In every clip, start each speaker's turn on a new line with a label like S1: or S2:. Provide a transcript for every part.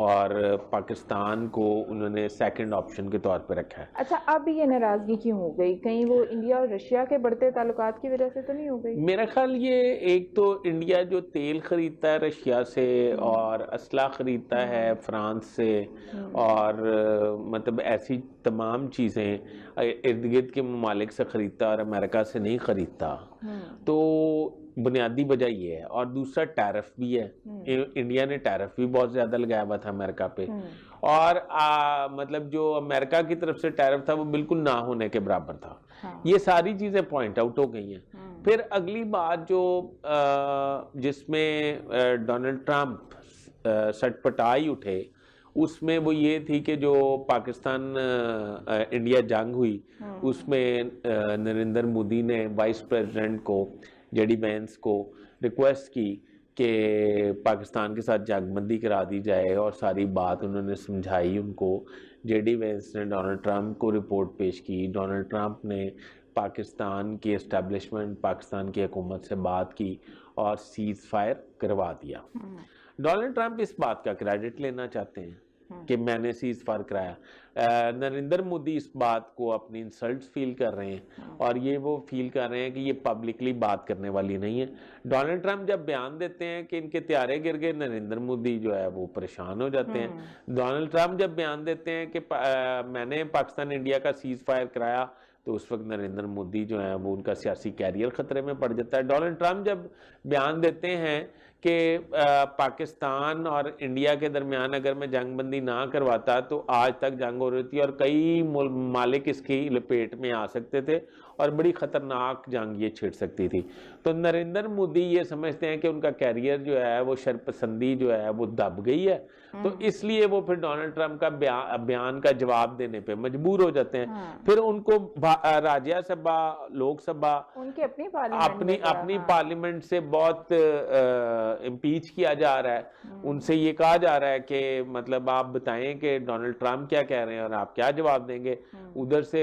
S1: اور پاکستان کو انہوں نے سیکنڈ آپشن کے طور پہ رکھا ہے.
S2: اچھا اب یہ ناراضگی کیوں ہو گئی؟ کہیں وہ انڈیا اور رشیا کے بڑھتے تعلقات کی وجہ سے تو نہیں ہو گئی؟
S1: میرا خیال یہ ایک تو انڈیا جو تیل خریدتا ہے رشیا سے اور اسلحہ خریدتا ہے فرانس سے اور مطلب ایسی تمام چیزیں ارد گرد کے ممالک سے خریدتا ہے اور امریکہ سے نہیں خریدتا, تو بنیادی وجہ یہ ہے. اور دوسرا ٹیرف بھی ہے, انڈیا نے ٹیرف بھی بہت زیادہ لگایا ہوا تھا امریکہ پہ, اور مطلب جو امریکہ کی طرف سے ٹیرف تھا وہ بالکل نہ ہونے کے برابر تھا. یہ ساری چیزیں پوائنٹ آؤٹ ہو گئی ہیں. پھر اگلی بات جو جس میں ڈونلڈ ٹرمپ سٹ پٹائی اٹھے اس میں وہ یہ تھی کہ جو پاکستان انڈیا جنگ ہوئی اس میں نریندر مودی نے وائس پریزیڈنٹ کو جے ڈی وینس کو ریکویسٹ کی کہ پاکستان کے ساتھ جنگ بندی کرا دی جائے, اور ساری بات انہوں نے سمجھائی ان کو. جے ڈی وینس نے ڈونلڈ ٹرمپ کو رپورٹ پیش کی, ڈونلڈ ٹرمپ نے پاکستان کی اسٹیبلشمنٹ پاکستان کی حکومت سے بات کی اور سیز فائر کروا دیا. ڈونلڈ ٹرمپ اس بات کا کریڈٹ لینا چاہتے ہیں کہ میں نے سیز فائر کرایا. نریندر مودی اس بات کو اپنی انسلٹ فیل کر رہے ہیں اور یہ وہ فیل کر رہے ہیں کہ یہ پبلکلی بات کرنے والی نہیں ہے. ڈونلڈ ٹرمپ جب بیان دیتے ہیں کہ ان کے طیارے گر گئے, نریندر مودی جو ہے وہ پریشان ہو جاتے ہیں. ڈونلڈ ٹرمپ جب بیان دیتے ہیں کہ میں نے پاکستان انڈیا کا سیز فائر کرایا, تو اس وقت نریندر مودی جو ہے وہ ان کا سیاسی کیریئر خطرے میں پڑ جاتا ہے. ڈونلڈ ٹرمپ جب بیان دیتے ہیں کہ پاکستان اور انڈیا کے درمیان اگر میں جنگ بندی نہ کرواتا تو آج تک جنگ ہو رہی تھی اور کئی ممالک اس کی لپیٹ میں آ سکتے تھے اور بڑی خطرناک جنگ یہ چھڑ سکتی تھی. تو نریندر مودی یہ سمجھتے ہیں کہ ان کا کیریئر جو ہے وہ شرپسندی جو ہے وہ دب گئی ہے, تو اس لیے وہ پھر ڈونلڈ ٹرمپ کا بیان کا جواب دینے پہ مجبور ہو جاتے ہیں. پھر ان کو راجیہ سبھا, لوک سبھا,
S2: ان کی اپنی
S1: پارلیمنٹ سے بہت امپیچ کیا جا رہا ہے. ان سے یہ کہا جا رہا ہے کہ مطلب آپ بتائیں کہ ڈونلڈ ٹرمپ کیا کہہ رہے ہیں اور آپ کیا جواب دیں گے. ادھر سے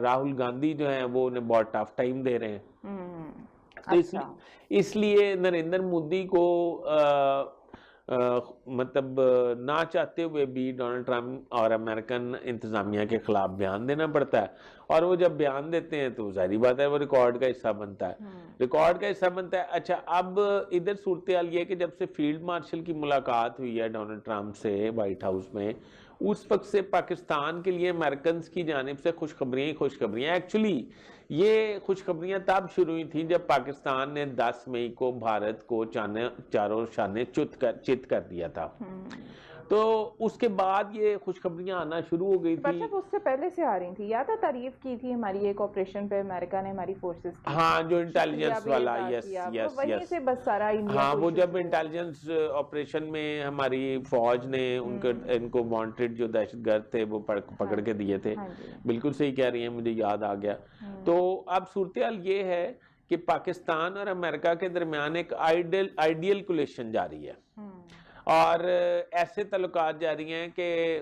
S1: راہل گاندھی جو ہیں وہ انہیں بہت ٹف ٹائم دے رہے ہیں. تو اس لیے نریندر مودی کو مطلب نہ چاہتے ہوئے بھی ڈونلڈ ٹرمپ اور امریکن انتظامیہ کے خلاف بیان دینا پڑتا ہے, اور وہ جب بیان دیتے ہیں تو ظاہری بات ہے وہ ریکارڈ کا حصہ بنتا ہے. اچھا اب ادھر صورتحال یہ ہے کہ جب سے فیلڈ مارشل کی ملاقات ہوئی ہے ڈونلڈ ٹرمپ سے وائٹ ہاؤس میں, اس وقت سے پاکستان کے لیے امریکنز کی جانب سے خوشخبریاں ایکچولی یہ خوشخبریاں تب شروع ہوئی تھیں جب پاکستان نے 10 مئی کو بھارت کو چاروں شانے چت کر دیا تھا. تو اس کے بعد یہ خوشخبریاں آنا شروع ہو گئی تھی.
S2: اس سے پہلے سے آ رہی تھی, یاد ہے تعریف کی تھی ہماری ایک آپریشن پہ امریکہ نے ہماری فورسز کی,
S1: ہاں جو انٹیلیجنس والا, یس
S2: سے بس سارا
S1: ہاں وہ جب انٹیلیجنس آپریشن میں ہماری فوج نے ان کو وانٹڈ جو دہشت گرد تھے وہ پکڑ کے دیے تھے. بالکل صحیح کہہ رہی ہیں, مجھے یاد آ گیا. تو اب صورتحال یہ ہے کہ پاکستان اور امریکہ کے درمیان ایک آئیڈیل کولیشن جاری ہے اور ایسے تعلقات جاری ہیں کہ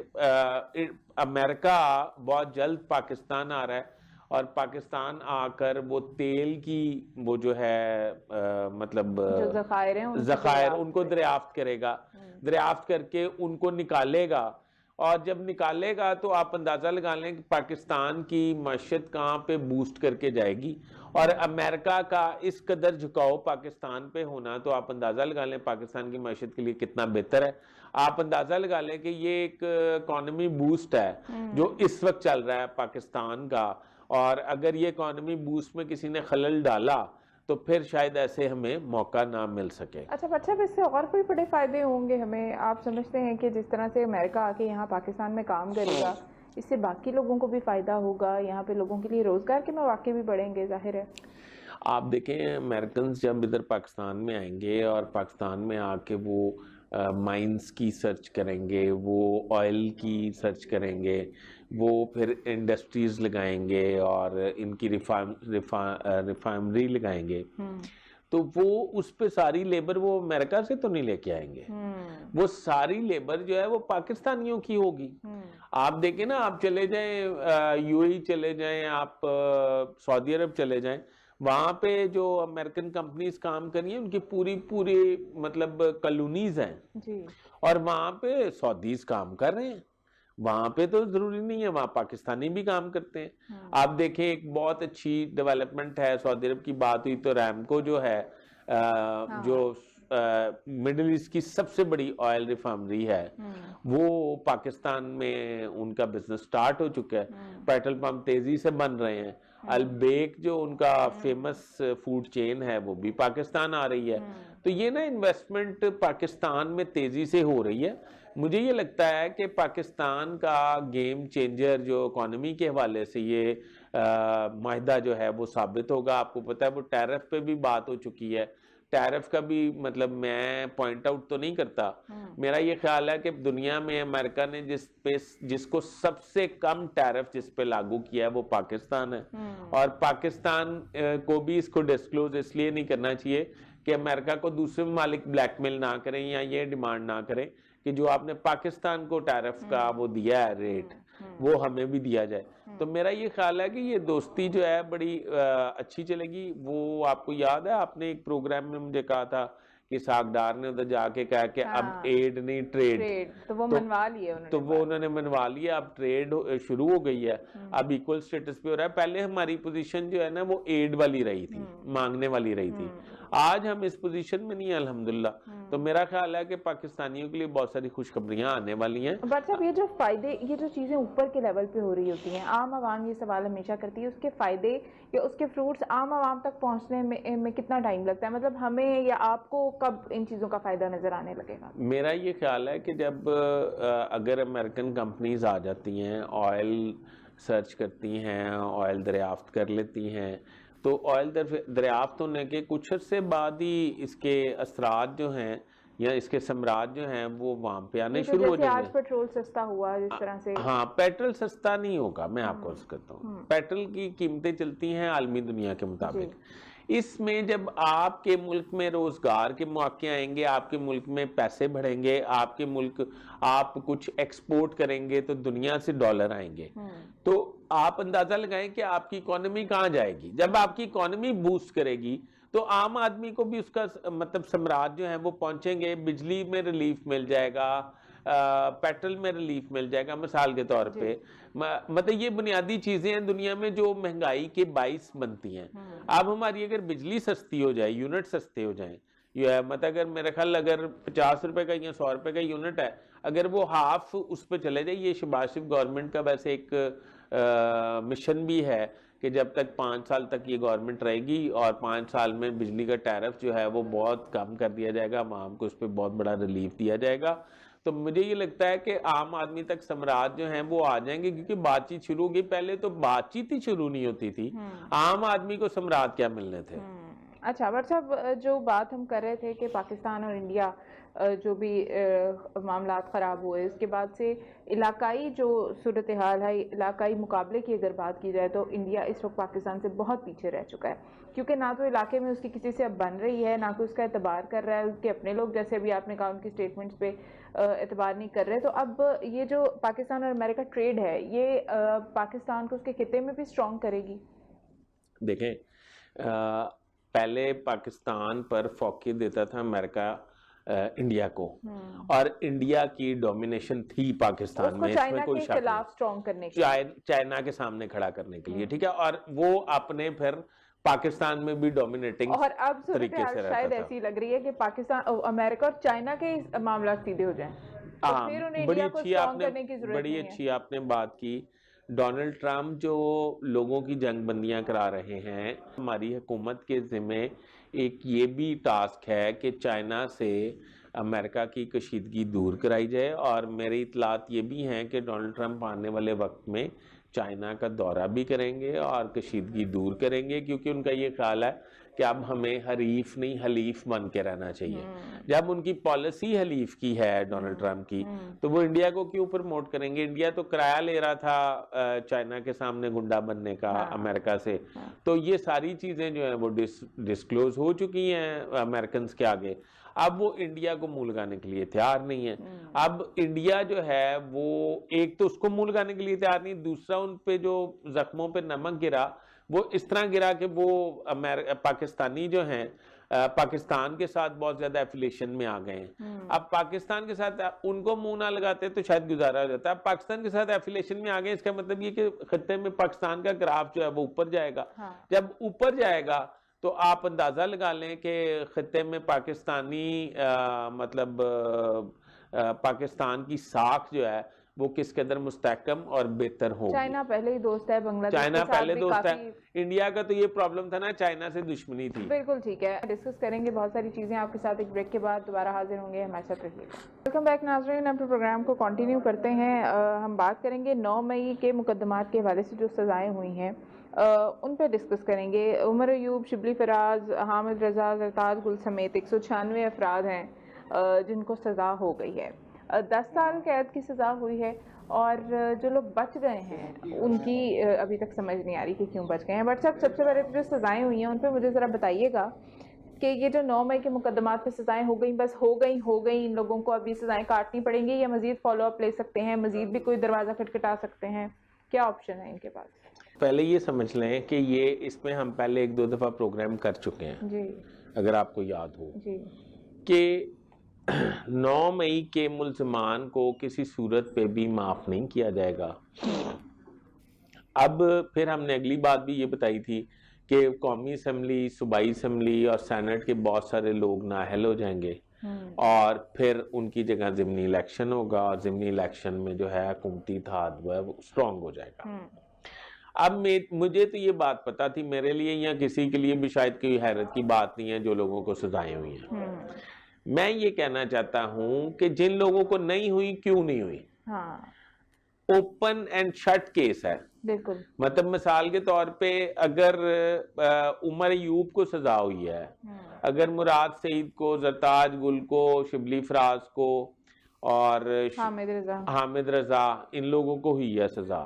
S1: امریکہ بہت جلد پاکستان آ رہا ہے اور پاکستان آ کر وہ تیل کی وہ جو ہے مطلب ذخائر ان کو دریافت کرے گا, دریافت کر کے ان کو نکالے گا, اور جب نکالے گا تو آپ اندازہ لگا لیں کہ پاکستان کی معیشت کہاں پہ بوسٹ کر کے جائے گی. اور امریکہ کا اس قدر جھکاؤ پاکستان پہ ہونا تو آپ اندازہ لگا لیں پاکستان کی معیشت کے لیے کتنا بہتر ہے. آپ اندازہ لگا لیں کہ یہ ایک اکانومی بوسٹ ہے جو اس وقت چل رہا ہے پاکستان کا, اور اگر یہ اکانومی بوسٹ میں کسی نے خلل ڈالا تو پھر شاید ایسے ہمیں موقع نہ مل سکے.
S2: اچھا اس سے اور کوئی بڑے فائدے ہوں گے ہمیں؟ آپ سمجھتے ہیں کہ جس طرح سے امریکہ آ کے یہاں پاکستان میں کام کرے گا اس سے باقی لوگوں کو بھی فائدہ ہوگا, یہاں پہ لوگوں کے لیے روزگار کے مواقع بھی بڑھیں گے؟ ظاہر ہے
S1: آپ دیکھیں امریکنز جب ادھر پاکستان میں آئیں گے اور پاکستان میں آ کے وہ مائنز کی سرچ کریں گے, وہ آئل کی سرچ کریں گے, وہ پھر انڈسٹریز لگائیں گے اور ان کی ریفائنری لگائیں گے, تو وہ اس پہ ساری لیبر وہ امریکہ سے تو نہیں لے کے آئیں گے, وہ ساری لیبر جو ہے وہ پاکستانیوں کی ہوگی. آپ دیکھیں نا, آپ چلے جائیں یو اے چلے جائیں, آپ سعودی عرب چلے جائیں, وہاں پہ جو امریکن کمپنیز کام کر رہی ہیں ان کی پوری مطلب کالونیز ہیں
S2: جی
S1: اور وہاں پہ سعودیز کام کر رہے ہیں. وہاں پہ تو ضروری نہیں ہے, وہاں پاکستانی بھی کام کرتے ہیں. آپ دیکھیں ایک بہت اچھی ڈیولپمنٹ ہے, سعودی عرب کی بات ہوئی تو ریمکو جو ہے جو مڈل ایسٹ کی سب سے بڑی آئل ریفائنری ہے وہ پاکستان میں ان کا بزنس سٹارٹ ہو چکا ہے. پیٹرول پمپ تیزی سے بن رہے ہیں. البیک جو ان کا فیمس فوڈ چین ہے وہ بھی پاکستان آ رہی ہے. تو یہ نا انویسٹمنٹ پاکستان میں تیزی سے ہو رہی ہے. مجھے یہ لگتا ہے کہ پاکستان کا گیم چینجر جو اکانومی کے حوالے سے یہ معاہدہ جو ہے وہ ثابت ہوگا. آپ کو پتہ ہے وہ ٹیرف پہ بھی بات ہو چکی ہے. ٹیرف کا بھی مطلب میں پوائنٹ آؤٹ تو نہیں کرتا, میرا یہ خیال ہے کہ دنیا میں امریکہ نے جس کو سب سے کم ٹیرف جس پہ لاگو کیا ہے وہ پاکستان ہے. اور پاکستان کو بھی اس کو ڈسکلوز اس لیے نہیں کرنا چاہیے کہ امریکہ کو دوسرے ممالک بلیک میل نہ کریں یا یہ ڈیمانڈ نہ کریں کہ جو آپ نے پاکستان کو ٹیرف کا وہ دیا ہے ریٹ وہ ہمیں بھی دیا جائے. تو میرا یہ خیال ہے کہ یہ دوستی جو ہے بڑی اچھی چلے گی. وہ آپ کو یاد ہے آپ نے ایک پروگرام میں مجھے کہا تھا کہ ساکھدار نے ادھر جا کے کہا کہ اب ایڈ نہیں ٹریڈ,
S2: تو وہ منوا لیے
S1: تو وہ انہوں نے منوا لیا. اب ٹریڈ شروع ہو گئی ہے, اب ایکول سٹیٹس پہ ہو رہا ہے. پہلے ہماری پوزیشن جو ہے نا وہ ایڈ والی رہی تھی, مانگنے والی رہی تھی. آج ہم اس پوزیشن میں نہیں ہیں الحمدللہ. تو میرا خیال ہے کہ پاکستانیوں کے لیے بہت ساری خوشخبریاں آنے والی ہیں.
S2: بٹ صاحب یہ جو فائدے, یہ جو چیزیں اوپر کے لیول پہ ہو رہی ہوتی ہیں, عام عوام یہ سوال ہمیشہ کرتی ہے اس کے فائدے یا اس کے فروٹس عام عوام تک پہنچنے میں کتنا ٹائم لگتا ہے؟ مطلب ہمیں یا آپ کو کب ان چیزوں کا فائدہ نظر آنے لگے گا؟
S1: میرا یہ خیال ہے کہ جب اگر امریکن کمپنیز آ جاتی ہیں, آئل سرچ کرتی ہیں, آئل دریافت کر لیتی ہیں, تو آئل دریافت ہونے کے کچھ عرصے بعد ہی اس کے اثرات جو ہیں یا اس کے ثمرات جو ہیں وہ وہاں پہ آنے شروع ہو جائیں گے.
S2: آج پیٹرول سستا ہوا جس طرح سے,
S1: ہاں پیٹرول سستا نہیں ہوگا, میں آپ کو عرض کرتا ہوں. پیٹرول کی قیمتیں چلتی ہیں عالمی دنیا کے مطابق. اس میں جب آپ کے ملک میں روزگار کے مواقع آئیں گے, آپ کے ملک میں پیسے بڑھیں گے, آپ کے ملک آپ کچھ ایکسپورٹ کریں گے تو دنیا سے ڈالر آئیں گے, تو آپ اندازہ لگائیں کہ آپ کی اکانومی کہاں جائے گی. جب آپ کی اکانومی بوسٹ کرے گی تو عام آدمی کو بھی اس کا مطلب ثمرات جو ہیں وہ پہنچیں گے. بجلی میں ریلیف مل جائے گا, پیٹرول میں ریلیف مل جائے گا مثال کے طور پہ. مطلب یہ بنیادی چیزیں ہیں دنیا میں جو مہنگائی کے باعث بنتی ہیں. اب ہماری اگر بجلی سستی ہو جائے, یونٹ سستے ہو جائیں, مطلب اگر میرا خیال اگر 50 روپے کا یا 100 روپے کا یونٹ ہے, اگر وہ ہاف اس پہ چلے جائے, یہ شہباز شریف گورنمنٹ کا ویسے ایک مشن بھی ہے کہ جب تک 5 سال تک یہ گورنمنٹ رہے گی اور 5 سال میں بجلی کا ٹیرف جو ہے وہ بہت کم کر دیا جائے گا, عوام کو اس پہ بہت بڑا ریلیف دیا جائے گا. تو مجھے یہ لگتا ہے کہ عام آدمی تک ثمرات جو ہیں وہ آ جائیں گے, کیونکہ بات چیت شروع ہوگی. پہلے تو بات چیت ہی شروع نہیں ہوتی تھی, عام آدمی کو ثمرات کیا ملنے تھے.
S2: اچھا بٹ صاحب جو بات ہم کر رہے تھے کہ پاکستان اور انڈیا جو بھی معاملات خراب ہوئے اس کے بعد سے علاقائی جو صورتحال ہے, علاقائی مقابلے کی اگر بات کی جائے تو انڈیا اس وقت پاکستان سے بہت پیچھے رہ چکا ہے, کیونکہ نہ تو علاقے میں اس کی کسی سے اب بن رہی ہے, نہ کوئی اس کا اعتبار کر رہا ہے. اس کے اپنے لوگ جیسے ابھی آپ نے کہا ان کی سٹیٹمنٹس پہ اعتبار نہیں کر رہے. تو اب یہ جو پاکستان اور امریکہ ٹریڈ ہے یہ پاکستان کو اس کے خطے میں بھی سٹرونگ کرے گی؟
S1: دیکھیں پہلے پاکستان پر فوقیت دیتا تھا امریکہ انڈیا کو, اور انڈیا کی ڈومینیشن تھی پاکستان میں, اس میں کوئی شک نہیں, چائنا کے سامنے کھڑا کرنے کے لیے, ٹھیک ہے. اور وہ اپنے پھر پاکستان میں بھی ڈومینیٹنگ
S2: اور اب صورتحال شاید ایسی لگ رہی ہے کہ پاکستان, امریکہ اور چائنا کے معاملات سیدھے ہو جائیں.
S1: بڑی اچھی آپ نے بات کی. ڈونلڈ ٹرمپ جو لوگوں کی جنگ بندیاں کرا رہے ہیں, ہماری حکومت کے ذمہ ایک یہ بھی ٹاسک ہے کہ چائنا سے امریکہ کی کشیدگی دور کرائی جائے. اور میری اطلاعات یہ بھی ہیں کہ ڈونلڈ ٹرمپ آنے والے وقت میں چائنا کا دورہ بھی کریں گے اور کشیدگی دور کریں گے, کیونکہ ان کا یہ خیال ہے کہ اب ہمیں حریف نہیں حلیف بن کے رہنا چاہیے. جب ان کی پالیسی حلیف کی ہے ڈونلڈ ٹرمپ کی, تو وہ انڈیا کو کیوں پروموٹ کریں گے؟ انڈیا تو کرایہ لے رہا تھا چائنا کے سامنے گنڈا بننے کا امریکہ سے. تو یہ ساری چیزیں جو ہیں وہ ڈسکلوز ہو چکی ہیں امریکنز کے آگے. اب وہ انڈیا کو منہ لگانے کے لیے تیار نہیں ہے. اب انڈیا جو ہے وہ ایک تو اس کو منہ لگانے کے لیے تیار نہیں, دوسرا ان پہ جو زخموں پہ نمک گرا وہ اس طرح گرا کہ وہ پاکستانی جو ہیں پاکستان کے ساتھ بہت زیادہ ایفیلیشن میں آ گئے ہیں. اب پاکستان کے ساتھ ان کو منہ نہ لگاتے تو شاید گزارا ہو جاتا ہے. اب پاکستان کے ساتھ ایفیلیشن میں آ گئے، اس کا مطلب یہ کہ خطے میں پاکستان کا گراف جو ہے وہ اوپر جائے گا. جب اوپر جائے گا تو آپ اندازہ لگا لیں کہ خطے میں پاکستانی مطلب پاکستان کی ساکھ جو ہے وہ کس قدر مستحکم اور بہتر ہوگی.
S2: چائنا پہلے ہی دوست ہے بنگلہ دیش
S1: چائنا
S2: کے ساتھ
S1: پہلے
S2: بھی
S1: دوست ہے.
S2: کافی.
S1: انڈیا کا تو یہ پرابلم تھا نا، چائنا سے دشمنی تھی.
S2: بالکل ٹھیک ہے، ڈسکس کریں گے بہت ساری چیزیں آپ کے ساتھ. ایک بریک کے بعد دوبارہ حاضر ہوں گے، ہمارے ساتھ رہیے گا. ویلکم بیک ناظرین، اپنے پروگرام کو کنٹینیو کرتے ہیں. ہم بات کریں گے 9 مئی کے مقدمات کے حوالے سے جو سزائیں ہوئی ہیں ان پہ ڈسکس کریں گے. عمر ایوب، شبلی فراز، حامد رضا، زرتاج گل سمیت 196 افراد ہیں جن کو سزا ہو گئی ہے. 10 سال قید کی سزا ہوئی ہے، اور جو لوگ بچ گئے ہیں ان کی ابھی تک سمجھ نہیں آ رہی کہ کیوں بچ گئے ہیں. بٹ سب سے پہلے جو سزائیں ہوئی ہیں ان پہ مجھے ذرا بتائیے گا کہ یہ جو 9 مئی کے مقدمات پہ سزائیں ہو گئیں، بس ہو گئیں، ان لوگوں کو ابھی سزائیں کاٹنی پڑیں گی یا مزید فالو اپ لے سکتے ہیں، مزید بھی کوئی دروازہ کھٹکھٹا سکتے ہیں؟ کیا آپشن ہے ان کے پاس؟
S1: پہلے یہ سمجھ لیں کہ یہ اس میں ہم پہلے 1-2 دفعہ پروگرام کر چکے ہیں
S2: جی،
S1: اگر آپ کو یاد ہو
S2: جی،
S1: کہ 9 مئی کے ملزمان کو کسی صورت پہ بھی معاف نہیں کیا جائے گا. اب پھر ہم نے اگلی بات بھی یہ بتائی تھی کہ قومی اسمبلی، صوبائی اسمبلی اور سینٹ کے بہت سارے لوگ نااہل ہو جائیں گے اور پھر ان کی جگہ ضمنی الیکشن ہوگا، اور ضمنی الیکشن میں جو ہے حکومتی اتحاد وہ ہے وہ اسٹرانگ ہو جائے گا. اب مجھے تو یہ بات پتا تھی، میرے لیے یا کسی کے لیے بھی شاید کوئی حیرت کی بات نہیں ہے جو لوگوں کو سزائیں ہوئی ہیں. میں یہ کہنا چاہتا ہوں کہ جن لوگوں کو نہیں ہوئی، کیوں نہیں ہوئی؟ اوپن اینڈ شٹ کیس ہے.
S2: بالکل.
S1: مطلب مثال کے طور پہ اگر عمر ایوب کو سزا ہوئی ہے، اگر مراد سعید کو، زرتاج گل کو، شبلی فراز کو اور حامد رضا ان لوگوں کو ہوئی ہے سزا،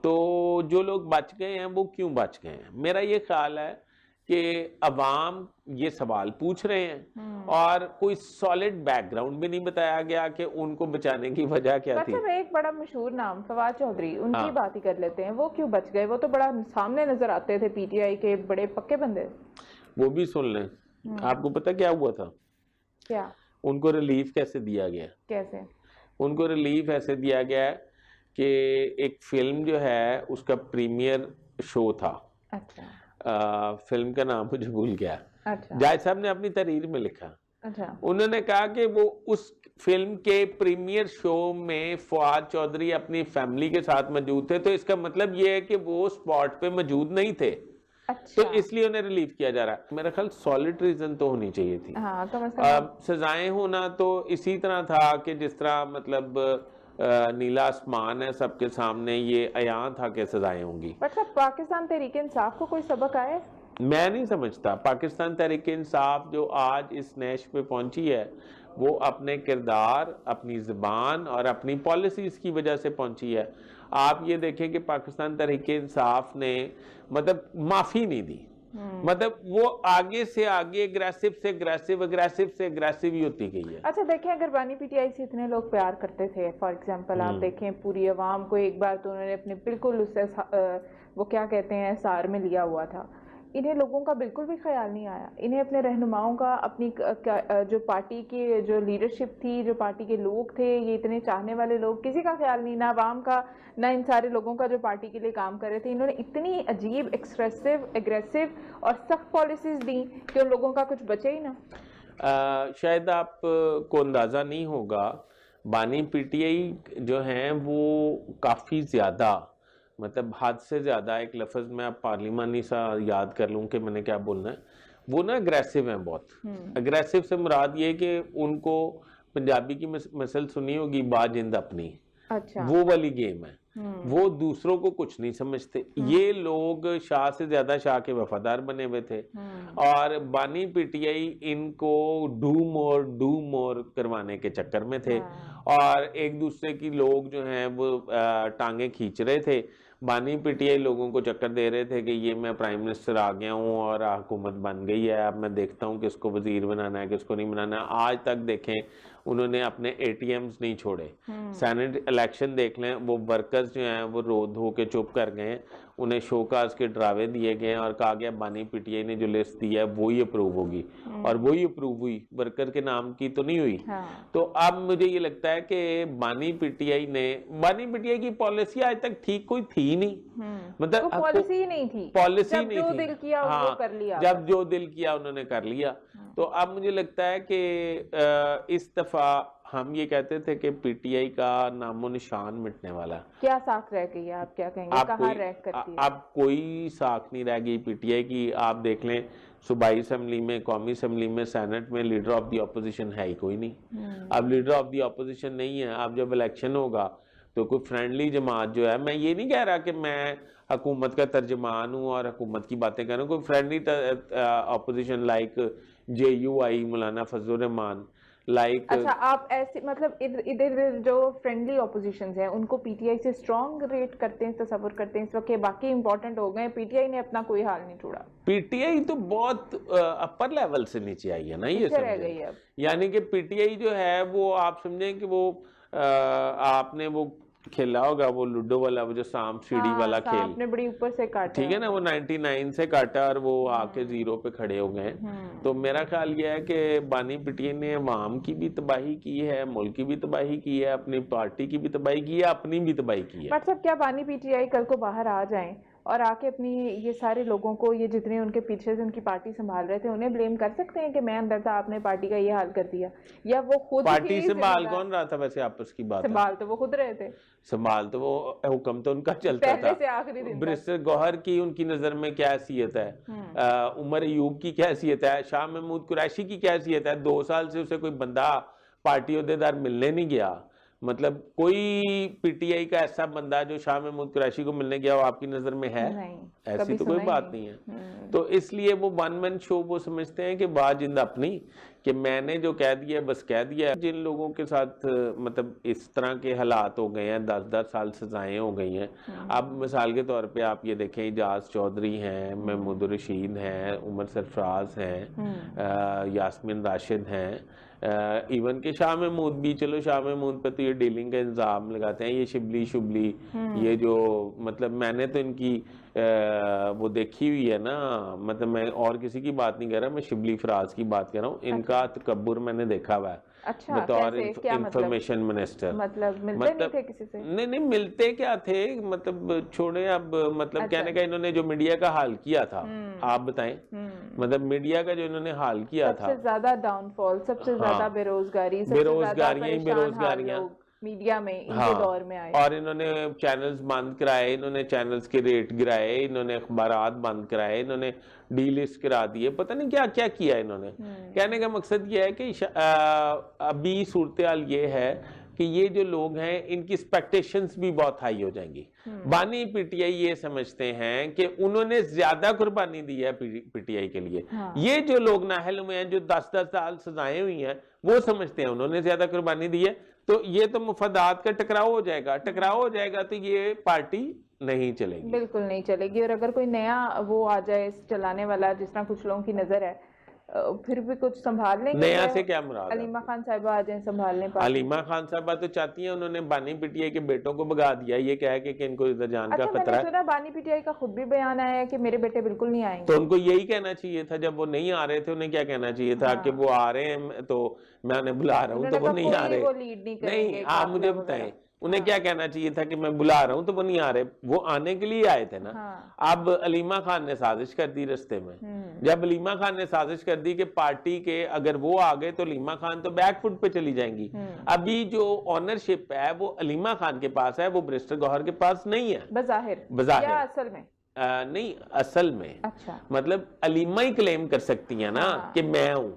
S1: تو جو لوگ بچ گئے ہیں وہ کیوں بچ گئے ہیں؟ میرا یہ خیال ہے کہ عوام یہ سوال پوچھ رہے ہیں اور کوئی سالڈ بیک گراؤنڈ بھی نہیں بتایا گیا کہ ان کو بچانے کی وجہ کیا تھی.
S2: ایک بڑا مشہور نام فواد چودھری، ان کی بات ہی کر لیتے ہیں. وہ کیوں بچ گئے؟ وہ تو بڑا سامنے نظر آتے تھے، پی ٹی آئی کے بڑے پکے بندے.
S1: وہ بھی سن لیں. آپ کو پتہ کیا ہوا تھا؟
S2: کیا؟ ان
S1: کو ریلیف کیسے دیا گیا؟
S2: کیسے؟
S1: ان کو ریلیف ایسے دیا گیا ہے کہ ایک فلم جو ہے اس کا پریمیئر شو تھا.
S2: اچھا.
S1: فلم کا نام مجھے بھول گیا. جائز صاحب نے اپنی تحریر میں لکھا، انہوں نے کہا کہ وہ اس فلم کے پریمیئر شو میں فواد چودھری اپنی فیملی کے ساتھ موجود تھے، تو اس کا مطلب یہ ہے کہ وہ سپاٹ پہ موجود نہیں تھے. تو اس لیے انہیں ریلیف کیا جا رہا ہے. میرا خیال سالڈ ریزن تو ہونی چاہیے تھی. سزائیں ہونا تو اسی طرح تھا کہ جس طرح مطلب نیلا آسمان ہے سب کے سامنے، یہ عیاں تھا کہ سزائیں ہوں گی.
S2: پاکستان تحریک انصاف کو کوئی سبق آئے؟
S1: میں نہیں سمجھتا. پاکستان تحریک انصاف جو آج اس نیش پہ پہنچی ہے وہ اپنے کردار، اپنی زبان اور اپنی پالیسیز کی وجہ سے پہنچی ہے. آپ یہ دیکھیں کہ پاکستان تحریک انصاف نے مطلب معافی نہیں دی، مطلب وہ آگے سے آگے اگریسو ہی ہوتی گئی ہے.
S2: اچھا دیکھیں، اگر بانی پی ٹی آئی سے اتنے لوگ پیار کرتے تھے، فار ایگزامپل آپ دیکھیں پوری عوام کو ایک بار تو انہوں نے اپنے بالکل اس سے وہ کیا کہتے ہیں سار میں لیا ہوا تھا، انہیں لوگوں کا بالکل بھی خیال نہیں آیا. انہیں اپنے رہنماؤں کا، اپنی جو پارٹی کی جو لیڈرشپ تھی، جو پارٹی کے لوگ تھے، یہ اتنے چاہنے والے لوگ، کسی کا خیال نہیں، نہ عوام کا نہ ان سارے لوگوں کا جو پارٹی کے لیے کام کر رہے تھے. انہوں نے اتنی عجیب اگریسو اور سخت پالیسیز دیں کہ ان لوگوں کا کچھ بچے ہی نہ.
S1: شاید آپ کو اندازہ نہیں ہوگا، بانی پی ٹی آئی جو ہیں وہ کافی زیادہ، مطلب حد سے زیادہ، ایک لفظ میں اب پارلیمانی سا یاد کر لوں کہ میں نے کیا بولنا ہے، وہ نا اگریسو ہیں بہت. اگریسو سے مراد یہ کہ ان کو پنجابی کی مثل سنی ہوگی، با جند اپنی، وہ والی گیم ہے. وہ دوسروں کو کچھ نہیں سمجھتے. یہ لوگ شاہ سے زیادہ شاہ کے وفادار بنے ہوئے تھے، اور بانی پی ٹی آئی ان کو ڈو مور کروانے کے چکر میں تھے، اور ایک دوسرے کی لوگ جو ہیں وہ ٹانگیں کھینچ رہے تھے. بانی پی ٹی آئی لوگوں کو چکر دے رہے تھے کہ یہ میں پرائم منسٹر آ گیا ہوں اور حکومت بن گئی ہے، اب میں دیکھتا ہوں کس کو وزیر بنانا ہے کس کو نہیں بنانا. آج تک دیکھیں انہوں نے اپنے اے ٹی ایمز نہیں چھوڑے. سینٹ الیکشن دیکھ لیں، وہ ورکرز لیڈرز جو ہیں وہ رو دھو کے چپ کر گئے ہیں, انہیں شو کاز کے ڈراوے دیے گئے ہیں اور کہا گیا بانی پی ٹی آئی نے جو لسٹ دی ہے وہی اپروو ہوگی, اور وہی اپروو ہوئی, ورکر کے نام کی تو نہیں ہوئی. تو اب مجھے یہ لگتا ہے کہ بانی پی ٹی آئی کی پالیسی آج تک ٹھیک کوئی تھی نہیں, مطلب
S2: پالیسی نہیں تھی,
S1: پالیسی نہیں
S2: جو
S1: تھی,
S2: دل کیا وہ کر لیا,
S1: جب جو دل کیا انہوں نے کر لیا. تو اب مجھے لگتا ہے کہ اس دفعہ ہم یہ کہتے تھے کہ پی ٹی آئی کا نام و نشان مٹنے والا ہے.
S2: کیا ساکھ رہ گئی ہے, آپ کیا کہیں گے, کہاں ریک کرتی ہے؟
S1: اب کوئی ساکھ نہیں رہ گئی پی ٹی آئی کی. آپ دیکھ لیں صوبائی اسمبلی میں, قومی اسمبلی میں, سینٹ میں لیڈر آف دی اپوزیشن ہے ہی کوئی نہیں. اب لیڈر آف دی اپوزیشن نہیں ہے, اب جب الیکشن ہوگا تو کوئی فرینڈلی جماعت جو ہے, میں یہ نہیں کہہ رہا کہ میں حکومت کا ترجمان ہوں اور حکومت کی باتیں کر رہا ہوں, کوئی friendly opposition like J U I, Maulana Fazl Rahman like.
S2: اچھا, آپ ایسے مطلب ادھر جو فرینڈلی اپوزیشنز ہیں ان کو پی ٹی آئی سے اسٹرانگ ریٹ کرتے ہیں, تصور کرتے ہیں اس وقت کہ باقی امپورٹنٹ ہو گئے, پی ٹی آئی نے اپنا کوئی حال نہیں چھوڑا؟
S1: پی ٹی آئی تو بہت اپر لیول سے نیچے آئی ہے نا, یہ
S2: رہ گئی ہے.
S1: یعنی کہ پی ٹی آئی جو ہے وہ آپ سمجھیں کہ وہ آپ نے وہ کھیلا ہوگا وہ لوڈو والا, وہ جو سانپ سیڑھی والا کھیل,
S2: آپ نے بڑی اوپر سے کاٹا,
S1: ٹھیک ہے نا, وہ 99 سے کاٹا اور وہ آ کے 0 پہ کھڑے ہو گئے. تو میرا خیال یہ ہے کہ بانی پی ٹی آئی نے عوام کی بھی تباہی کی ہے, ملک کی بھی تباہی کی ہے, اپنی پارٹی کی بھی تباہی کی ہے, اپنی بھی تباہی کی ہے.
S2: بٹ صاحب کیا بانی پی ٹی آئی کل کو باہر آ جائیں اور آ کے اپنی یہ سارے لوگوں کو, یہ جتنے ان کے پیچھے سے ان کی پارٹی سنبھال رہے تھے, انہیں بلیم کر سکتے ہیں کہ میں اندر تھا آپ نے پارٹی کا یہ حال کر دیا, یا وہ خود
S1: پارٹی سنبھال کون رہا تھا ویسے, آپس کی بات ہے,
S2: سنبھال تو وہ خود رہے تھے,
S1: سنبھال تو وہ حکم تو ان کا چلتا
S2: پہلے سے
S1: تھا.
S2: آخری دن
S1: برسٹر گوہر کی ان کی نظر میں کیا حیثیت ہے, عمر ایوب کی کیا حیثیت ہے, شاہ محمود قریشی کی کیا حیثیت ہے؟ 2 سال سے اسے کوئی بندہ پارٹی عہدیدار ملنے نہیں گیا. مطلب کوئی پی ٹی آئی کا ایسا بندہ جو شاہ محمود قریشی کو ملنے گیا وہ آپ کی نظر میں ہے؟ ایسی تو کوئی بات نہیں ہے. تو اس لیے وہ ون مین شو وہ سمجھتے ہیں کہ باجند اپنی, کہ میں نے جو کہہ دیا بس کہہ دیا. جن لوگوں کے ساتھ مطلب اس طرح کے حالات ہو گئے ہیں, 10 سال سزائیں ہو گئی ہیں. اب مثال کے طور پہ آپ یہ دیکھیں, اجاز چودھری ہیں, محمود الرشید ہیں, عمر سرفراز ہیں, یاسمین راشد ہیں, ایون کہ شاہ محمود بھی, چلو شاہ محمود پہ تو یہ ڈیلنگ کا الزام لگاتے ہیں, یہ شبلی یہ جو مطلب میں نے تو ان کی وہ دیکھی ہوئی ہے نا, مطلب میں اور کسی کی بات نہیں کر رہا, میں شبلی فراز کی بات کر رہا ہوں. ان کا تکبر میں نے دیکھا ہوا ہے بطور انفارمیشن منسٹر.
S2: مطلب ملتے نہیں تھے کسی سے؟
S1: نہیں ملتے کیا تھے, مطلب چھوڑے اب, مطلب کہنے کا انہوں نے جو میڈیا کا حال کیا تھا, آپ بتائیں, مطلب میڈیا کا جو انہوں نے حال کیا تھا,
S2: سب سے زیادہ ڈاؤن فال, سب سے زیادہ بے روزگاری,
S1: بیروزگاریاں
S2: میڈیا میں ان کے دور میں آئے,
S1: اور انہوں نے چینلز بند کرائے, انہوں نے چینلز کے ریٹ گرائے, انہوں نے اخبارات بند کرائے, انہوں نے ڈی لسٹ کرا دیے, پتہ نہیں کیا کیا کیا انہوں نے. کہنے کا مقصد یہ ہے کہ ابھی صورتحال یہ ہے کہ یہ جو لوگ ہیں ان کی ایکسپیکٹیشنز بھی بہت ہائی ہو جائیں گی. بانی پی ٹی آئی یہ سمجھتے ہیں کہ انہوں نے زیادہ قربانی دی ہے پی ٹی آئی کے لیے. یہ جو لوگ نااہل ہوئے ہیں, جو 10 سال سزائیں ہوئی ہیں, وہ سمجھتے ہیں انہوں نے زیادہ قربانی دی ہے. تو یہ تو مفادات کا ٹکراؤ ہو جائے گا, تو یہ پارٹی نہیں چلے گی,
S2: بالکل نہیں چلے گی. اور اگر کوئی نیا وہ آ جائے چلانے والا, جس طرح کچھ لوگوں کی نظر ہے, پھر بھی کچھ سنبھال لیں گے.
S1: نیا سے کیا مراد؟
S2: علیمہ خان صاحبہ آ جائیں سنبھالنے پا.
S1: علیمہ خان صاحبہ تو چاہتی ہیں, انہوں نے بانی پی ٹی آئی کے بیٹوں کو بگا دیا, یہ کہہ کے کہ ان کو ادھر جان کا خطرہ ہے.
S2: میں نے سنا بانی پی ٹی آئی کا خود بھی بیان آیا ہے کہ میرے بیٹے بالکل نہیں آئیں گے.
S1: تو ان کو یہی کہنا چاہیے تھا, جب وہ نہیں آ رہے تھے انہیں کیا کہنا چاہیے تھا کہ وہ آ رہے ہیں تو میں انہیں بلا رہا ہوں تو وہ نہیں آ رہے. نہیں, آپ مجھے بتائیں, انہیں کیا کہنا چاہیے تھا کہ میں بلا رہا ہوں تو وہ نہیں آ رہے, وہ آنے کے لیے آئے تھے نا. اب علیمہ خان نے سازش کر دی رستے میں. جب علیمہ خان نے سازش کر دی کہ پارٹی کے اگر وہ آ گئے تو علیمہ خان تو بیک فٹ پہ چلی جائیں گی. ابھی جو آنرشپ ہے وہ علیمہ خان کے پاس ہے, وہ برسٹر گوہر کے پاس نہیں ہے
S2: بظاہر یا اصل میں
S1: نہیں, اصل میں مطلب علیمہ ہی کلیم کر سکتی ہیں نا کہ میں ہوں,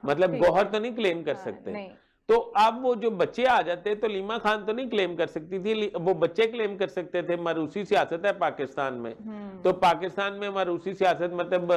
S1: مطلب گوہر تو نہیں کلیم کر سکتے. تو اب وہ جو بچے آ جاتے تو علیمہ خان تو نہیں کلیم کر سکتی تھی, وہ بچے کلیم کر سکتے تھے. مروسی سیاست ہے پاکستان میں, تو پاکستان میں مروسی سیاست مطلب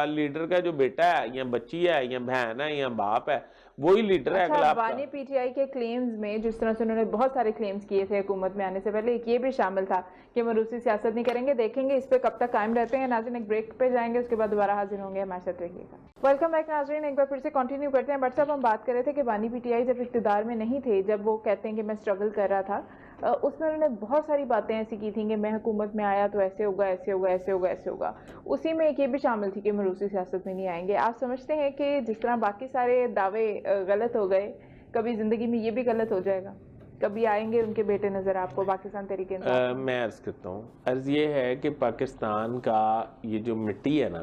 S1: لیڈر کا جو بیٹا ہے یا بچی ہے یا بہن ہے یا باپ ہے, وہی لیڈر ہے.
S2: اچھا, بانی پی ٹی آئی کے کلیمز میں جس طرح سے انہوں نے بہت سارے کلیمز کیے تھے حکومت میں آنے سے پہلے, ایک یہ بھی شامل تھا کہ مروسی سیاست نہیں کریں گے. دیکھیں گے اس پہ کب تک قائم رہتے ہیں. ناظرین ایک بریک پہ جائیں گے, اس کے بعد دوبارہ حاضر ہوں گے, ہمارے ساتھ رہیے گا. ویلکم بیک ناظرین, ایک بار پھر سے کنٹینیو کرتے ہیں. بٹ صاحب ہم بات کر رہے تھے کہ بانی پی ٹی آئی جب اقتدار میں نہیں تھے, جب وہ کہتے ہیں کہ میں اسٹرگل کر رہا تھا, اس میں انہوں نے بہت ساری باتیں ایسی کی تھیں کہ میں حکومت میں آیا تو ایسے ہوگا ایسے ہوگا ایسے ہوگا ایسے ہوگا. اسی میں ایک یہ بھی شامل تھی کہ میں روسی سیاست میں نہیں آئیں گے. آپ سمجھتے ہیں کہ جس طرح باقی سارے دعوے غلط ہو گئے, کبھی زندگی میں یہ بھی غلط ہو جائے گا؟ کبھی آئیں گے ان کے بیٹے نظر آپ کو پاکستان تحریک انصاف؟
S1: میں عرض کرتا ہوں, عرض یہ ہے کہ پاکستان کا یہ جو مٹی ہے نا,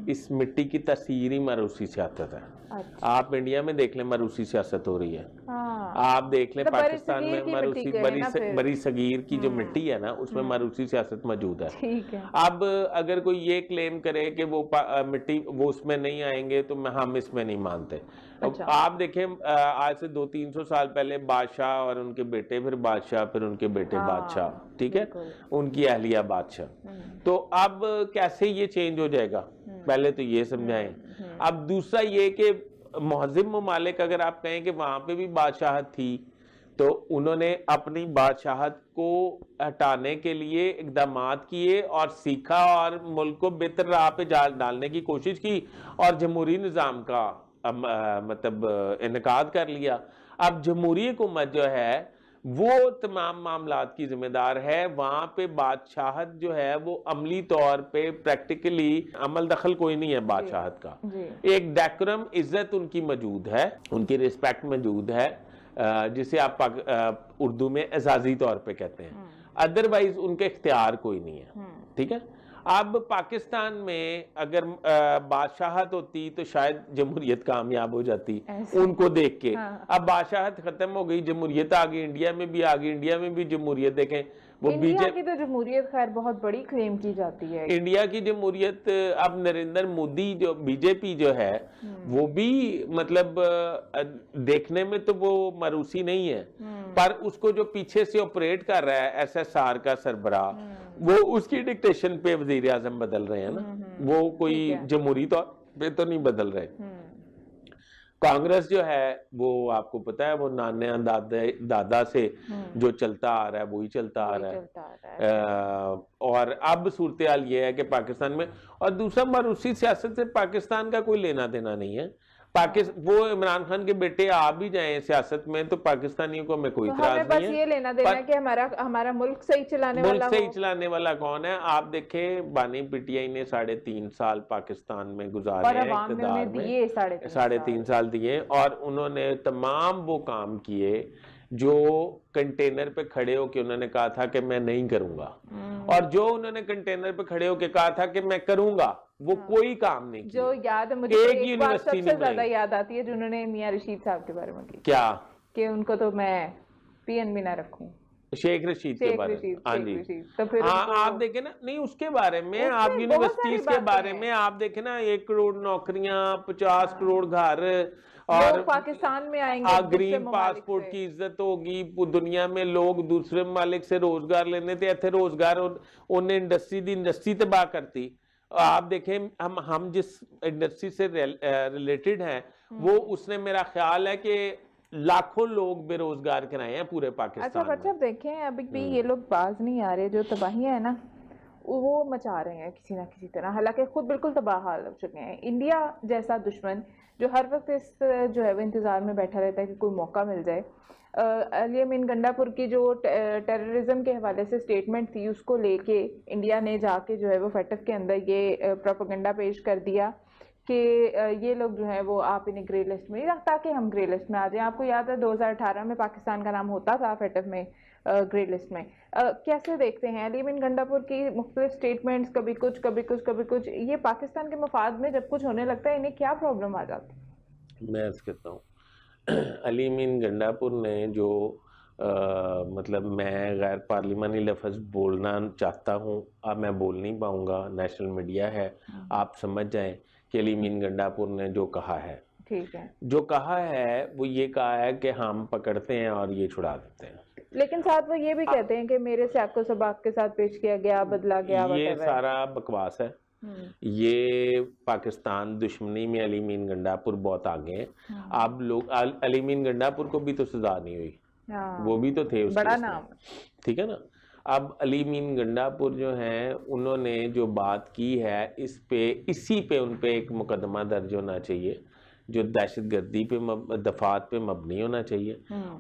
S1: اس مٹی کی تاثیر ہی مروسی سیاست ہے. آپ انڈیا میں دیکھ لیں مروسی سیاست ہو رہی ہے, آپ دیکھ لیں پاکستان میں مروسی بری صغیر کی جو مٹی ہے نا اس میں مروسی سیاست موجود ہے. اب اگر کوئی یہ کلیم کرے کہ وہ مٹی وہ اس میں نہیں آئیں گے تو ہم اس میں نہیں مانتے. آپ دیکھیں آج سے 200-300 سال پہلے بادشاہ اور ان کے بیٹے, پھر بادشاہ, پھر ان کے بیٹے بادشاہ, ٹھیک ہے, ان کی اہلیہ بادشاہ. تو اب کیسے یہ چینج ہو جائے گا, پہلے تو یہ سمجھائیں. اب دوسرا یہ کہ مہذب ممالک اگر آپ کہیں کہ وہاں پہ بھی بادشاہت تھی تو انہوں نے اپنی بادشاہت کو ہٹانے کے لیے اقدامات کیے اور سیکھا اور ملک کو بہتر راہ پہ ڈالنے کی کوشش کی اور جمہوری نظام کا مطلب انعقاد کر لیا. اب جمہوری حکومت جو ہے وہ تمام معاملات کی ذمہ دار ہے. وہاں پہ بادشاہت جو ہے وہ عملی طور پہ پریکٹیکلی عمل دخل کوئی نہیں ہے بادشاہت کا. ایک ڈیکورم عزت ان کی موجود ہے, ان کی ریسپیکٹ موجود ہے, جسے آپ اردو میں اعزازی طور پہ کہتے ہیں. ادروائز ان کے اختیار کوئی نہیں ہے, ٹھیک ہے. اب پاکستان میں اگر بادشاہت ہوتی تو شاید جمہوریت کامیاب ہو جاتی ان کو دیکھ کے. اب بادشاہت ختم ہو گئی, جمہوریت آ گئی, انڈیا میں بھی آ گئی. انڈیا میں بھی جمہوریت دیکھیں, وہ
S2: انڈیا کی تو جمہوریت خیر بہت بڑی کلیم کی جاتی ہے.
S1: انڈیا کی جمہوریت اب نریندر مودی جو بی جے پی جو ہے وہ بھی مطلب دیکھنے میں تو وہ مروسی نہیں ہے, پر اس کو جو پیچھے سے آپریٹ کر رہا ہے ایس ایس آر کا سربراہ, وہ اس کی ڈکٹیشن پہ وزیر اعظم بدل رہے ہیں نا, وہ کوئی جمہوری طور پہ تو نہیں بدل رہے. کانگریس جو ہے وہ آپ کو پتا ہے وہ نانے دادا سے جو چلتا آ رہا ہے وہی چلتا آ رہا ہے. اور اب صورتحال یہ ہے کہ پاکستان میں, اور دوسرا مروسی سیاست سے پاکستان کا کوئی لینا دینا نہیں ہے. وہ عمران خان کے بیٹے آ بھی جائیں سیاست میں تو پاکستانیوں کو ہمیں کوئی اعتراض نہیں ہے.
S2: بس یہ لینا دینا ہے کہ ہمارا ملک صحیح چلانے
S1: والا کون ہے. آپ دیکھیں بانی پی ٹی آئی نے 3.5 سال پاکستان میں گزارے ہیں اقتدار میں, 3.5 سال دیے, اور انہوں نے تمام وہ کام کیے جو کنٹینر پہ کھڑے ہو کے انہوں نے کہا تھا کہ میں نہیں کروں گا, اور جو انہوں نے کنٹینر پہ کھڑے ہو کے کہا تھا کہ میں کروں گا وہ کوئی کام نہیں کیا.
S2: جو یاد ہے مجھے ایک بات سب سے زیادہ یاد آتی ہے جو انہوں نے میاں رشید صاحب کے بارے میں کی, کیا کہ ان کو تو میں پی این بھی نہ رکھوں,
S1: شیخ رشید کے بارے میں. ہاں جی, آپ دیکھیں نا, نہیں اس کے بارے میں, آپ یونیورسٹیز کے بارے میں آپ دیکھیں نا, 1 کروڑ نوکریاں, 50 کروڑ گھر, اور
S2: پاکستان میں آئیں گے,
S1: گرین پاسپورٹ کی عزت ہوگی. دنیا میں لوگ دوسرے ممالک سے روزگار لینے تھے, ایتھے روزگار انہیں انڈسٹری تباہ کرتی. آپ دیکھیں ہم جس انڈسٹری سے ریلیٹڈ ہیں وہ اس نے میرا خیال ہے کہ لاکھوں لوگ بے روزگار کرائے ہیں پورے پاکستان میں.
S2: اچھا دیکھیں ابھی بھی یہ لوگ باز نہیں آ رہے, جو تباہیاں ہیں نا وہ مچا رہے ہیں کسی نہ کسی طرح, حالانکہ خود بالکل تباہ حال ہو چکے ہیں. انڈیا جیسا دشمن جو ہر وقت اس جو ہے وہ انتظار میں بیٹھا رہتا ہے کہ کوئی موقع مل جائے. علی امین گنڈا پور کی جو ٹیررزم کے حوالے سے سٹیٹمنٹ تھی اس کو لے کے انڈیا نے جا کے جو ہے وہ فیٹف کے اندر یہ پروپیگنڈا پیش کر دیا کہ یہ لوگ جو ہیں وہ آپ انہیں گرے لسٹ میں نہیں رکھتا کہ ہم گرے لسٹ میں آ جائیں. آپ کو یاد ہے 2018 میں پاکستان کا نام ہوتا تھا فیٹف میں گرے لسٹ میں. کیسے دیکھتے ہیں علی امین گنڈا پور کی مختلف سٹیٹمنٹس, کبھی کچھ, یہ پاکستان کے مفاد میں جب کچھ ہونے لگتا ہے انہیں کیا پرابلم آ جاتی؟
S1: میں عرض کرتا ہوں, علی امین گنڈا پور نے جو مطلب میں غیر پارلیمانی لفظ بولنا چاہتا ہوں, اب میں بول نہیں پاؤں گا, نیشنل میڈیا ہے, آپ سمجھ جائیں کہ علی امین گنڈا پور نے جو کہا ہے,
S2: ٹھیک ہے,
S1: جو کہا ہے وہ یہ کہا ہے کہ ہم پکڑتے ہیں اور یہ چھڑا دیتے ہیں,
S2: لیکن ساتھ وہ یہ بھی کہتے ہیں کہ میرے سے آپ کو سباق کے ساتھ پیش کیا گیا, بدلا گیا.
S1: یہ سارا بکواس ہے. یہ پاکستان دشمنی میں علی امین گنڈا پور بہت آگے ہیں. اب لوگ علی امین گنڈا پور کو بھی تو سزا نہیں ہوئی, وہ بھی تو تھے اس
S2: بڑا نام,
S1: ٹھیک ہے نا. اب علی امین گنڈا پور جو ہیں انہوں نے جو بات کی ہے اسی پہ ان پہ ایک مقدمہ درج ہونا چاہیے جو دہشت گردی پہ دفعات پہ مبنی ہونا چاہیے.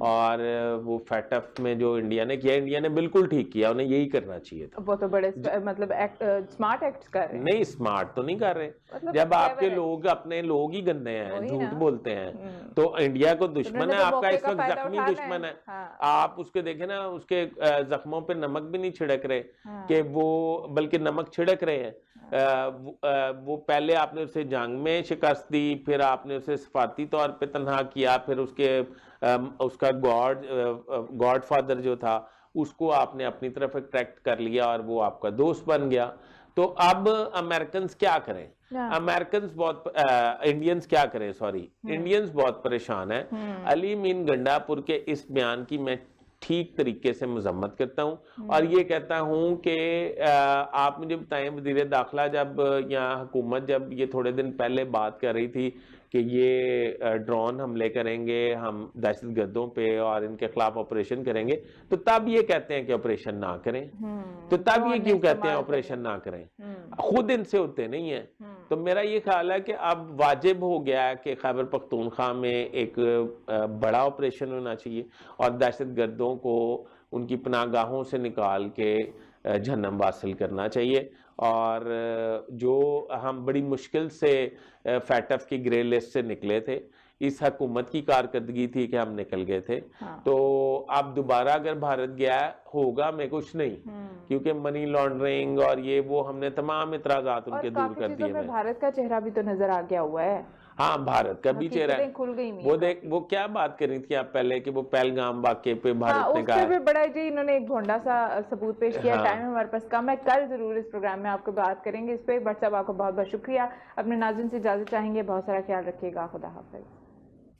S1: اور وہ فیٹف میں جو انڈیا نے کیا, انڈیا نے بالکل ٹھیک کیا, انہیں یہی کرنا چاہیے تھا.
S2: وہ تو بڑے مطلب اسمارٹ ایکٹس کر رہے ہیں.
S1: نہیں اسمارٹ تو نہیں کر رہے, جب آپ کے لوگ اپنے لوگ ہی گندے ہیں, جھوٹ بولتے ہیں, تو انڈیا کو دشمن ہے آپ کا, اس وقت زخمی دشمن ہے. آپ اس کے دیکھیں نا, اس کے زخموں پہ نمک بھی نہیں چھڑک رہے کہ وہ, بلکہ نمک چھڑک رہے ہیں. وہ پہلے آپ نے اسے جنگ میں شکست دی, پھر آپ نے اسے سفارتی طور پہ تنہا کیا, پھر اس کا گاڈ فادر جو تھا اس کو آپ نے اپنی طرف اٹریکٹ کر لیا اور وہ آپ کا دوست بن گیا. تو اب امریکنز کیا کریں, انڈینز کیا کریں, انڈینز بہت پریشان ہیں. علی مین گنڈا پور کے اس بیان کی میں ٹھیک طریقے سے مذمت کرتا ہوں, اور یہ کہتا ہوں کہ آپ مجھے بتائیں, وزیر داخلہ جب یا حکومت جب یہ تھوڑے دن پہلے بات کر رہی تھی کہ یہ ڈرون حملے کریں گے ہم دہشت گردوں پہ اور ان کے خلاف آپریشن کریں گے, تو تب یہ کہتے ہیں کہ آپریشن نہ کریں. تو تب یہ کیوں کہتے ہیں آپریشن نہ کریں, خود ان سے ہوتے نہیں ہیں. تو میرا یہ خیال ہے کہ اب واجب ہو گیا ہے کہ خیبر پختونخوا میں ایک بڑا آپریشن ہونا چاہیے, اور دہشت گردوں کو ان کی پناہ گاہوں سے نکال کے جہنم واصل کرنا چاہیے. اور جو ہم بڑی مشکل سے فیٹف کی گرے لسٹ سے نکلے تھے, اس حکومت کی کارکردگی تھی کہ ہم نکل گئے تھے. تو اب دوبارہ اگر بھارت گیا ہوگا میں کچھ نہیں, کیونکہ منی لانڈرنگ اور یہ وہ ہم نے تمام اعتراضات ان کے دور کر دیے.
S2: بھارت کا چہرہ بھی تو نظر آ گیا ہوا ہے.
S1: ہاں بھارت کا بھی چہرہ ہے. وہ کیا بات کر رہی تھی آپ پہلے کہ وہ پہلگام واقعے پہ بھارت نے کہا,
S2: اس پہ بڑا جی انہوں نے ایک بھونڈا سا ثبوت پیش کیا. ٹائم ہمارے پاس کم ہے, کل ضرور اس پروگرام میں آپ کو بات کریں گے اس پہ. بٹ صاحب آپ کو بہت بہت شکریہ. اپنے ناظرین سے اجازت چاہیں گے, بہت سارا خیال رکھیے گا. خدا حافظ.